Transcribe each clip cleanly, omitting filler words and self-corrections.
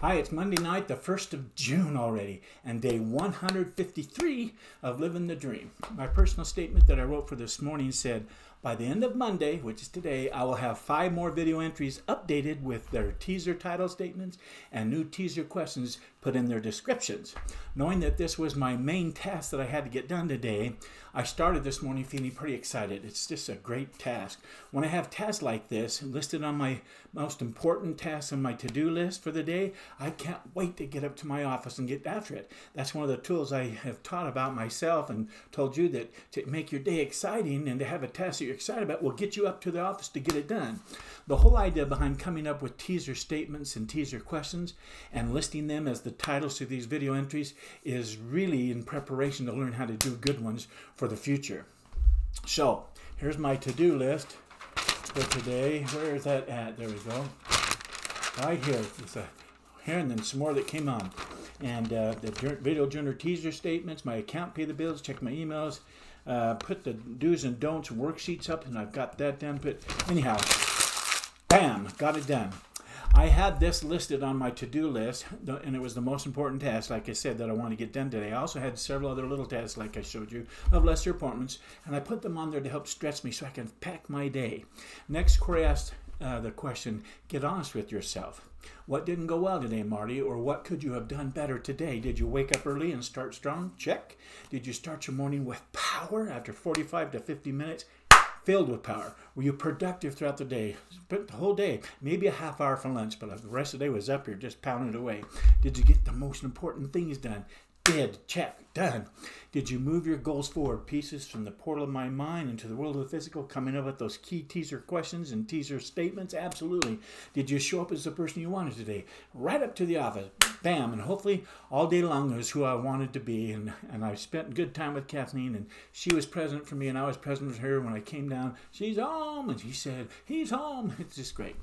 Hi, it's Monday night, the 1st of June already, and day 153 of Living the Dream. My personal statement that I wrote for this morning said, by the end of Monday, which is today, I will have 5 more video entries updated with their teaser title statements and new teaser questions put in their descriptions. Knowing that this was my main task that I had to get done today, I started this morning feeling pretty excited. It's just a great task. When I have tasks like this listed on my most important tasks on my to-do list for the day, I can't wait to get up to my office and get after it. That's one of the tools I have taught about myself and told you that to make your day exciting and to have a task that you're excited about will get you up to the office to get it done. The whole idea behind coming up with teaser statements and teaser questions and listing them as the titles to these video entries is really in preparation to learn how to do good ones for the future. So here's my to-do list for today. Where is that at? There we go. Right here. Here and then some more that came on. And the video journal teaser statements, my account, pay the bills, check my emails, put the do's and don'ts worksheets up, and I've got that done. But anyhow, bam, got it done. I had this listed on my to-do list, and it was the most important task, like I said, that I want to get done today. I also had several other little tasks, like I showed you, of lesser importance, and I put them on there to help stretch me so I can pack my day. Next, Corey asked the question, get honest with yourself. What didn't go well today, Marty? Or what could you have done better today? Did you wake up early and start strong? Check. Did you start your morning with power after 45 to 50 minutes? Filled with power. Were you productive throughout the day? Spent the whole day, maybe a half hour for lunch, but the rest of the day was up here just pounding away. Did you get the most important things done? Did. Check. Done. Did you move your goals forward, pieces from the portal of my mind into the world of the physical, coming up with those key teaser questions and teaser statements? Absolutely. Did you show up as the person you wanted today? Right up to the office. Bam. And hopefully all day long it was who I wanted to be. And I spent good time with Kathleen, and she was present for me, and I was present with her. When I came down, she's home, and she said, he's home. It's just great.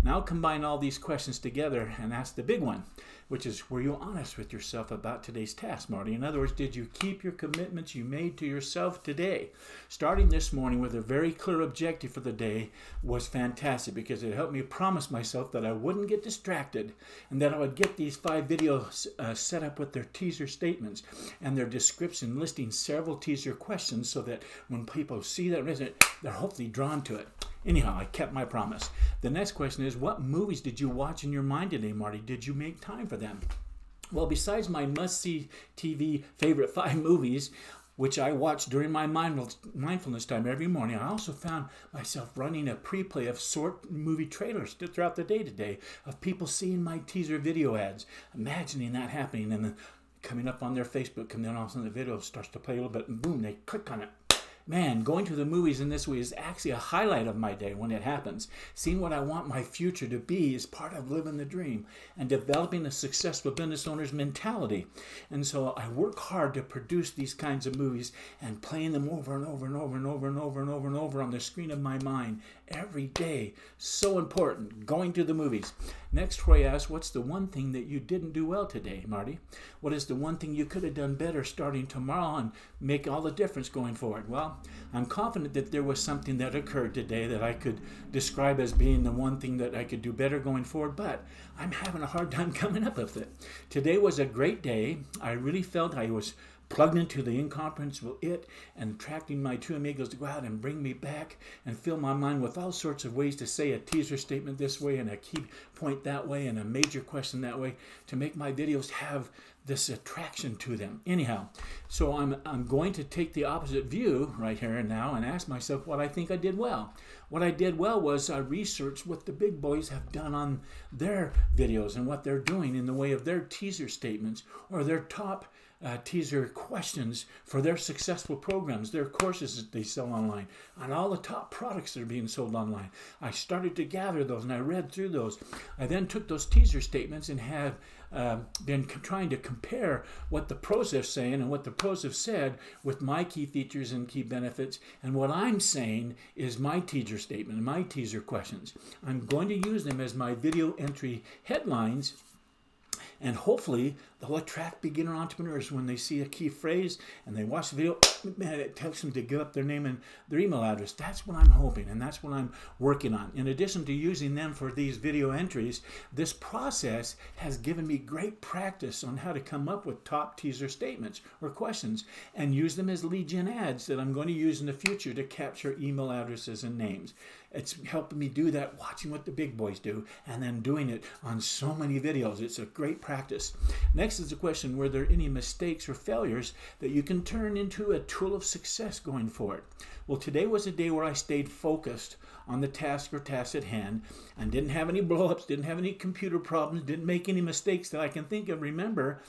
Now combine all these questions together and ask the big one, which is, were you honest with yourself about today's task, Marty? In other words, did you keep your commitments you made to yourself today? Starting this morning with a very clear objective for the day was fantastic, because it helped me promise myself that I wouldn't get distracted and that I would get these 5 videos set up with their teaser statements and their description listing several teaser questions, so that when people see that result, they're hopefully drawn to it. Anyhow, I kept my promise. The next question is, what movies did you watch in your mind today, Marty? Did you make time for them? Well, besides my must-see TV favorite 5 movies, which I watch during my mindfulness time every morning, I also found myself running a pre-play of short movie trailers throughout the day today of people seeing my teaser video ads, imagining that happening, and then coming up on their Facebook, and then all of a sudden the video starts to play a little bit, and boom, they click on it. Man, going to the movies in this way is actually a highlight of my day when it happens. Seeing what I want my future to be is part of living the dream and developing a successful business owner's mentality. And so I work hard to produce these kinds of movies and playing them over and over and over and over and over and over and over on the screen of my mind every day. So important, going to the movies. Next, Troy asks, what's the one thing that you didn't do well today, Marty? What is the one thing you could have done better starting tomorrow and make all the difference going forward? Well, I'm confident that there was something that occurred today that I could describe as being the one thing that I could do better going forward, but I'm having a hard time coming up with it. Today was a great day. I really felt I was plugged into the incomprehensible it and attracting my 2 amigos to go out and bring me back and fill my mind with all sorts of ways to say a teaser statement this way and a key point that way and a major question that way to make my videos have this attraction to them. Anyhow, so I'm going to take the opposite view right here and now and ask myself what I think I did well. What I did well was I researched what the big boys have done on their videos and what they're doing in the way of their teaser statements or their top teaser questions for their successful programs, their courses that they sell online, and all the top products that are being sold online. I started to gather those and I read through those. I then took those teaser statements and have been trying to compare what the pros have saying and what the pros have said with my key features and key benefits, and what I'm saying is my teaser statement and my teaser questions. I'm going to use them as my video entry headlines And hopefully they'll attract beginner entrepreneurs when they see a key phrase and they watch the video. Man, it tells them to give up their name and their email address. That's what I'm hoping, and that's what I'm working on. In addition to using them for these video entries, this process has given me great practice on how to come up with top teaser statements or questions and use them as lead gen ads that I'm going to use in the future to capture email addresses and names. It's helping me do that watching what the big boys do and then doing it on so many videos. It's a great practice. Next is the question, were there any mistakes or failures that you can turn into a tool of success going forward? Well, today was a day where I stayed focused on the task or tasks at hand and didn't have any blow-ups, didn't have any computer problems, didn't make any mistakes that I can think of, remember.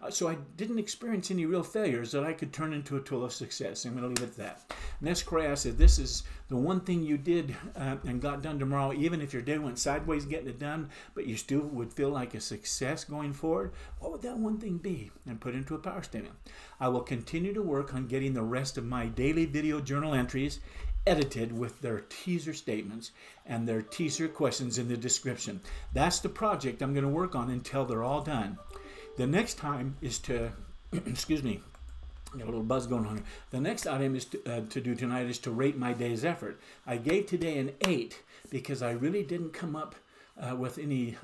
So I didn't experience any real failures that I could turn into a tool of success. I'm going to leave it at that. Next Korea said, this is the one thing you did and got done tomorrow, even if your day went sideways getting it done, but you still would feel like a success going forward. What would that one thing be? And put it into a power statement. I will continue to work on getting the rest of my daily video journal entries edited with their teaser statements and their teaser questions in the description. That's the project I'm going to work on until they're all done. The next time is to, excuse me, got a little buzz going on here. The next item is to do tonight is to rate my day's effort. I gave today an 8 because I really didn't come up with any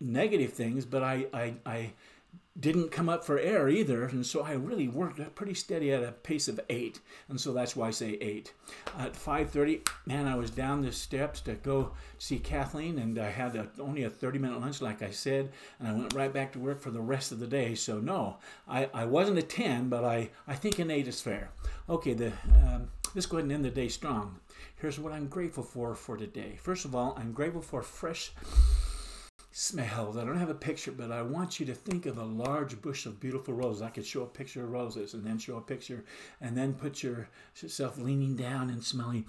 negative things, but I didn't come up for air either, and so I really worked pretty steady at a pace of 8, and so that's why I say 8. At 5:30, man, I was down the steps to go see Kathleen, and I had only a 30-minute lunch, like I said, and I went right back to work for the rest of the day. So no, I wasn't a 10, but I think an 8 is fair. Okay, let's go ahead and end the day strong. Here's what I'm grateful for today. First of all, I'm grateful for fresh smells. I don't have a picture, but I want you to think of a large bush of beautiful roses. I could show a picture of roses and then show a picture and then put yourself leaning down and smelling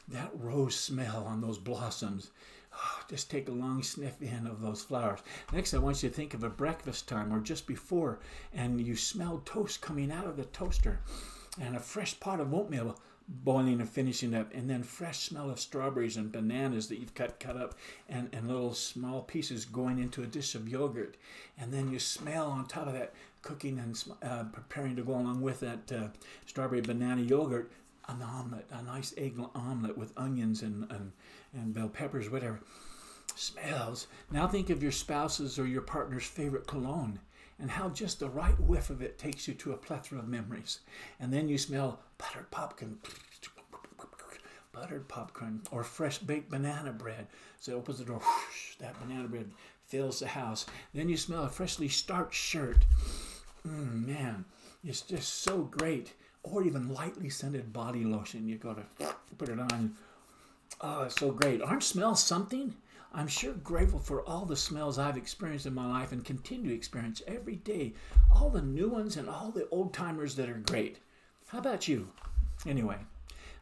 that rose smell on those blossoms. Oh, just take a long sniff in of those flowers. Next, I want you to think of a breakfast time or just before, and you smell toast coming out of the toaster and a fresh pot of oatmeal boiling and finishing up, and then fresh smell of strawberries and bananas that you've cut up, and little small pieces going into a dish of yogurt, and then you smell on top of that cooking and preparing to go along with that strawberry banana yogurt, an omelet, a nice egg omelet with onions and bell peppers, whatever. Smells. Now think of your spouse's or your partner's favorite cologne, and how just the right whiff of it takes you to a plethora of memories. And then you smell buttered popcorn, or fresh baked banana bread. So it opens the door, whoosh, that banana bread fills the house. Then you smell a freshly starched shirt. Man, it's just so great. Or even lightly scented body lotion. You go to put it on. Oh, it's so great. Aren't smells something? I'm sure grateful for all the smells I've experienced in my life and continue to experience every day. All the new ones and all the old timers that are great. How about you? Anyway,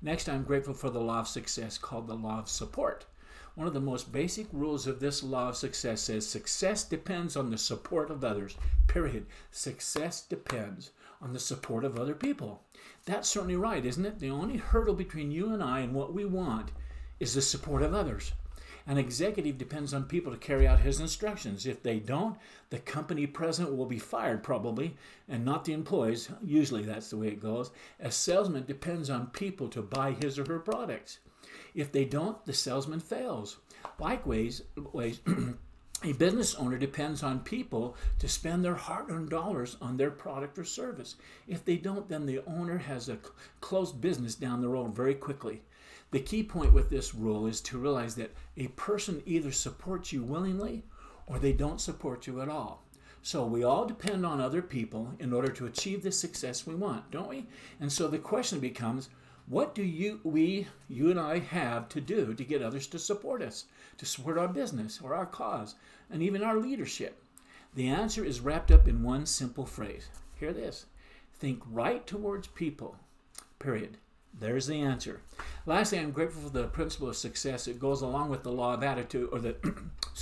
next I'm grateful for the law of success called the law of support. One of the most basic rules of this law of success says success depends on the support of others. Period. Success depends on the support of other people. That's certainly right, isn't it? The only hurdle between you and I and what we want is the support of others. An executive depends on people to carry out his instructions. If they don't, the company president will be fired probably, and not the employees. Usually that's the way it goes. A salesman depends on people to buy his or her products. If they don't, the salesman fails. Likewise, a business owner depends on people to spend their hard-earned dollars on their product or service. If they don't, then the owner has a closed business down the road very quickly. The key point with this rule is to realize that a person either supports you willingly or they don't support you at all. So we all depend on other people in order to achieve the success we want, don't we? And so the question becomes, what do you and I have to do to get others to support us, to support our business or our cause, and even our leadership? The answer is wrapped up in one simple phrase. Hear this. Think right towards people, period. There's the answer. Lastly, I'm grateful for the principle of success. It goes along with the law of attitude, or the,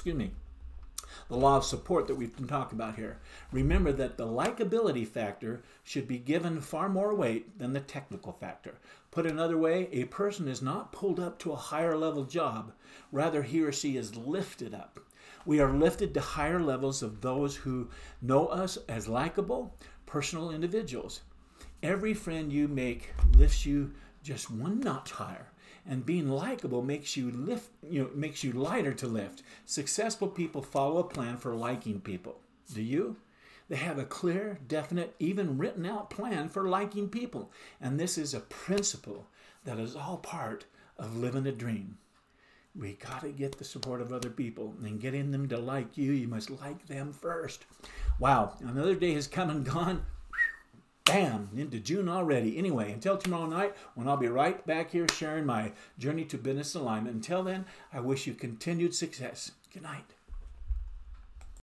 the law of support that we've been talking about here. Remember that the likability factor should be given far more weight than the technical factor. Put another way, a person is not pulled up to a higher level job. Rather, he or she is lifted up. We are lifted to higher levels of those who know us as likable, personal individuals. Every friend you make lifts you just one notch higher. And being likable makes you lighter to lift. Successful people follow a plan for liking people. Do you? They have a clear, definite, even written out plan for liking people. And this is a principle that is all part of living a dream. We got to get the support of other people, and getting them to like you, you must like them first. Wow, another day has come and gone. Bam, into June already. Anyway, until tomorrow night, when I'll be right back here sharing my journey to business alignment. Until then, I wish you continued success. Good night.